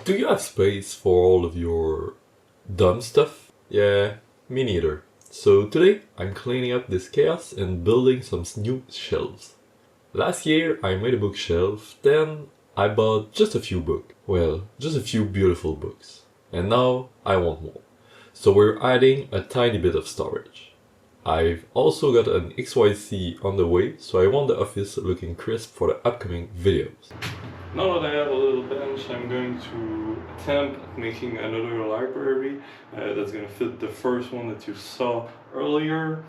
Do you have space for all of your dumb stuff? Yeah, me neither. So today I'm cleaning up this chaos and building some new shelves. Last year I made a bookshelf, then I bought just a few books. Well, just a few beautiful books. And now I want more. So we're adding a tiny bit of storage. I've also got an XYZ on the way, so I want the office looking crisp for the upcoming videos. Now that I have a little bench, I'm going to attempt at making another library that's going to fit the first one that you saw earlier.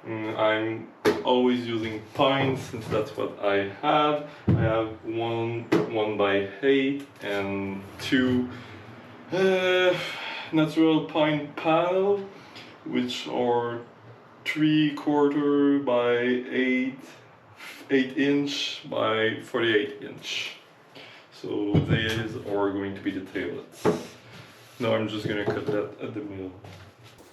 I'm always using pine since that's what I have. I have one 1x8 and two natural pine panel, which are 3/4 by 8 inch by 48 inch. So these are going to be the tablets. Now I'm just gonna cut that at the middle.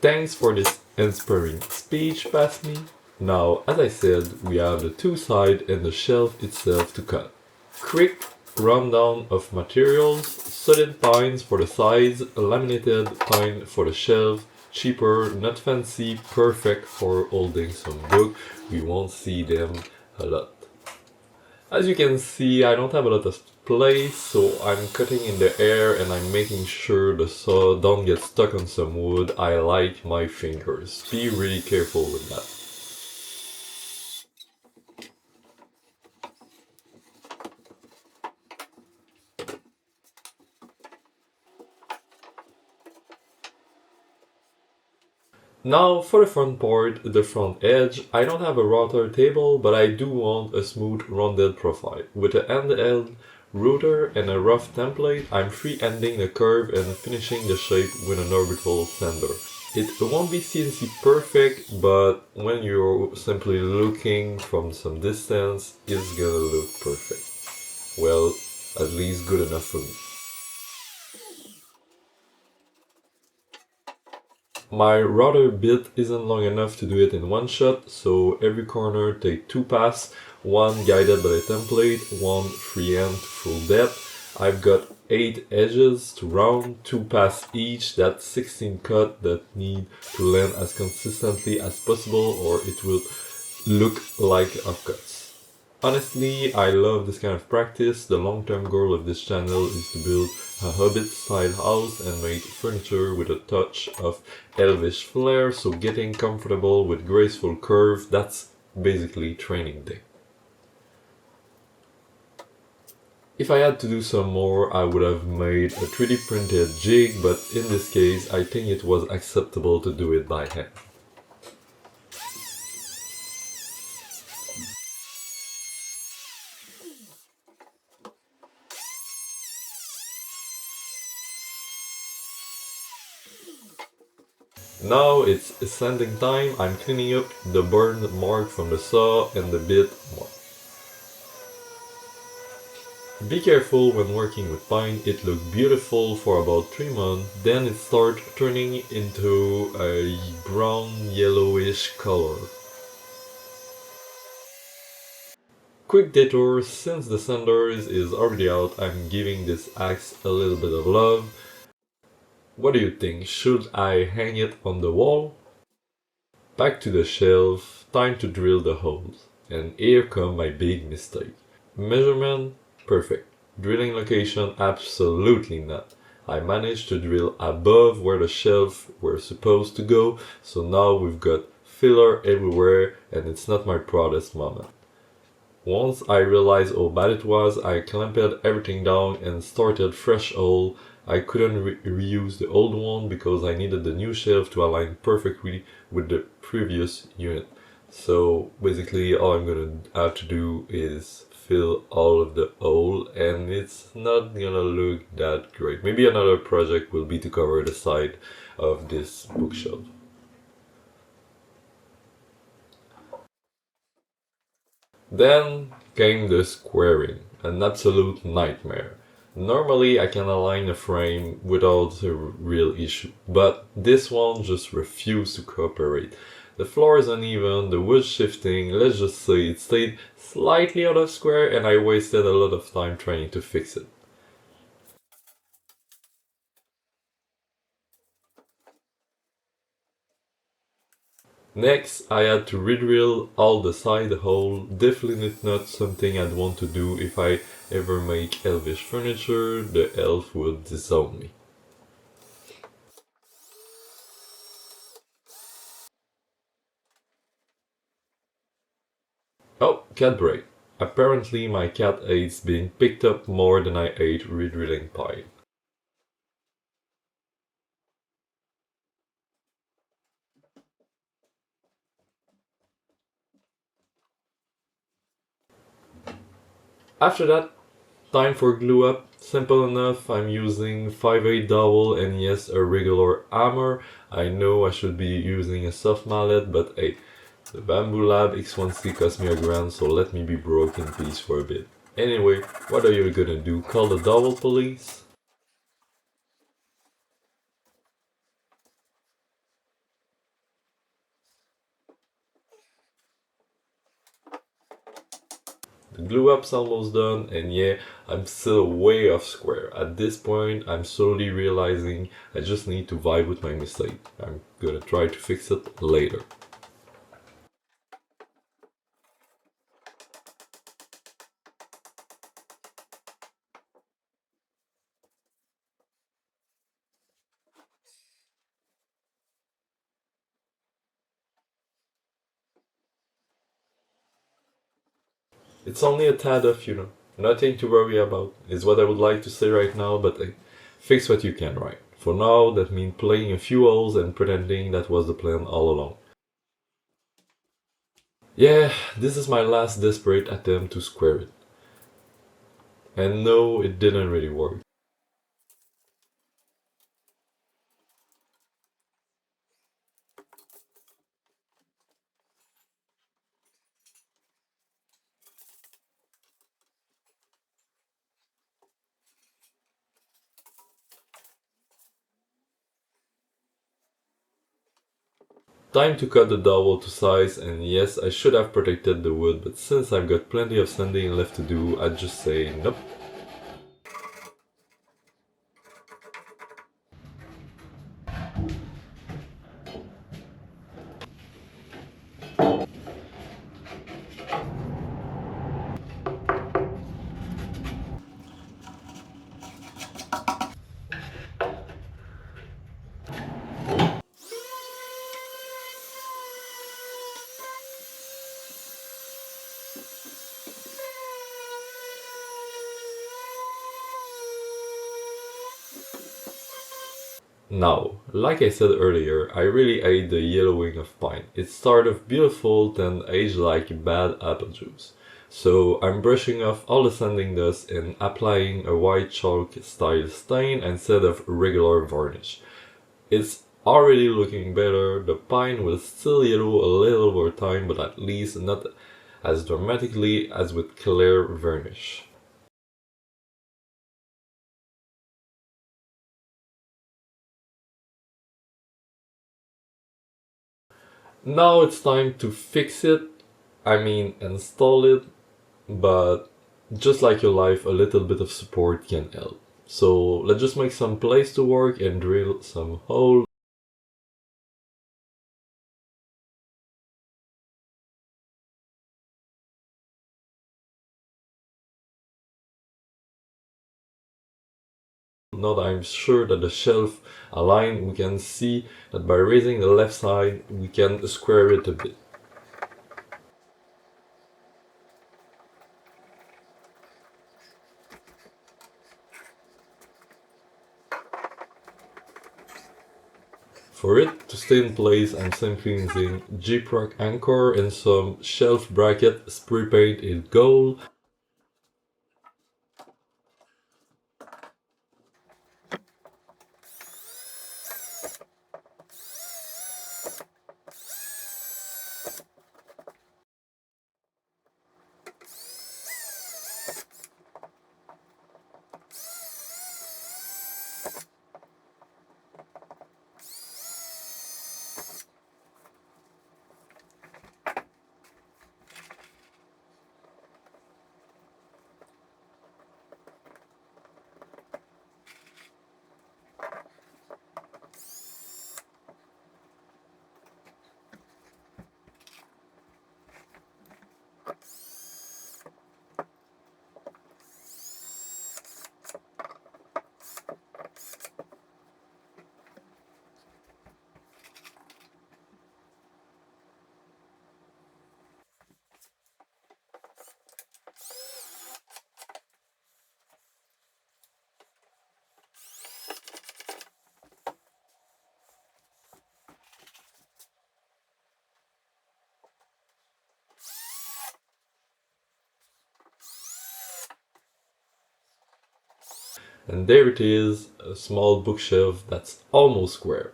Thanks for this inspiring speech, past me. Now, as I said, we have the two sides and the shelf itself to cut. Quick rundown of materials: solid pines for the sides, laminated pine for the shelf. Cheaper, not fancy, perfect for holding some book. We won't see them a lot. As you can see, I don't have a lot of place, so I'm cutting in the air and I'm making sure the saw don't get stuck on some wood. I like my fingers. Be really careful with that. Now for the front part, the front edge. I don't have a router table, but I do want a smooth rounded profile. With a handheld router and a rough template, I'm free-handing the curve and finishing the shape with an orbital sander. It won't be CNC perfect, but when you're simply looking from some distance, it's gonna look perfect. Well, at least good enough for me. My router bit isn't long enough to do it in one shot, so every corner take 2 passes, one guided by the template, one freehand to full depth. I've got 8 edges to round, 2 passes each, that's 16 cuts that need to land as consistently as possible or it will look like offcuts. Honestly, I love this kind of practice. The long-term goal of this channel is to build a Hobbit-style house and make furniture with a touch of elvish flair, so getting comfortable with graceful curve, that's basically training day. If I had to do some more, I would have made a 3D printed jig, but in this case, I think it was acceptable to do it by hand. Now it's sanding time. I'm cleaning up the burn mark from the saw and the bit mark. Be careful when working with pine. It looked beautiful for about 3 months, then it starts turning into a brown yellowish color. Quick detour, since the sanders is already out, I'm giving this axe a little bit of love. What do you think? Should I hang it on the wall? Back to the shelf, time to drill the holes. And here come my big mistake. Measurement, perfect. Drilling location, absolutely not. I managed to drill above where the shelves were supposed to go, so now we've got filler everywhere and it's not my proudest moment. Once I realized how bad it was, I clamped everything down and started fresh hole. I couldn't reuse the old one because I needed the new shelf to align perfectly with the previous unit. So basically all I'm gonna have to do is fill all of the hole and it's not gonna look that great. Maybe another project will be to cover the side of this bookshelf. Then came the squaring, an absolute nightmare. Normally I can align a frame without a real issue, but this one just refused to cooperate. The floor is uneven, the wood shifting, let's just say it stayed slightly out of square and I wasted a lot of time trying to fix it. Next, I had to re-drill all the side hole, definitely not something I'd want to do if I ever make elvish furniture, the elf would disown me. Oh, cat break. Apparently my cat hates being picked up more than I hate re-drilling pie. After that, time for glue up. Simple enough, I'm using 5/8 dowel and yes, a regular hammer. I know I should be using a soft mallet, but hey, the Bamboo Lab X1C cost me a grand, so let me be broke in peace for a bit. Anyway, what are you gonna do? Call the dowel police? The glue up's almost done, and yeah, I'm still way off square. At this point, I'm slowly realizing I just need to vibe with my mistake. I'm gonna try to fix it later. It's only a tad off, you know. Nothing to worry about, is what I would like to say right now, but fix what you can, right? For now, that means playing a few holes and pretending that was the plan all along. Yeah, this is my last desperate attempt to square it. And no, it didn't really work. Time to cut the dowel to size, and yes, I should have protected the wood, but since I've got plenty of sanding left to do, I'd just say nope. Now, like I said earlier, I really hate the yellowing of pine. It started off beautiful, then aged like bad apple juice. So I'm brushing off all the sanding dust and applying a white chalk style stain instead of regular varnish. It's already looking better, the pine will still yellow a little over time, but at least not as dramatically as with clear varnish. Now it's time to fix it, install it, but just like your life, a little bit of support can help. So let's just make some place to work and drill some holes. Now that I'm sure that the shelf align, we can see that by raising the left side, we can square it a bit. For it to stay in place, I'm simply using Gyprock anchor and some shelf bracket spray paint in gold. And there it is, a small bookshelf that's almost square.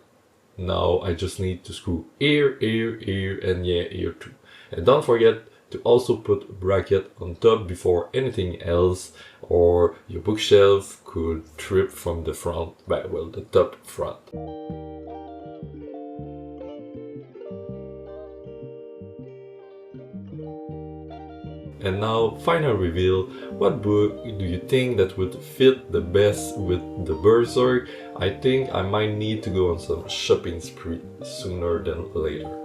Now I just need to screw here, here, here, and yeah, here too. And don't forget to also put bracket on top before anything else, or your bookshelf could trip from the front, well, the top front. And now, final reveal, what book do you think that would fit the best with the Berserk? I think I might need to go on some shopping spree sooner than later.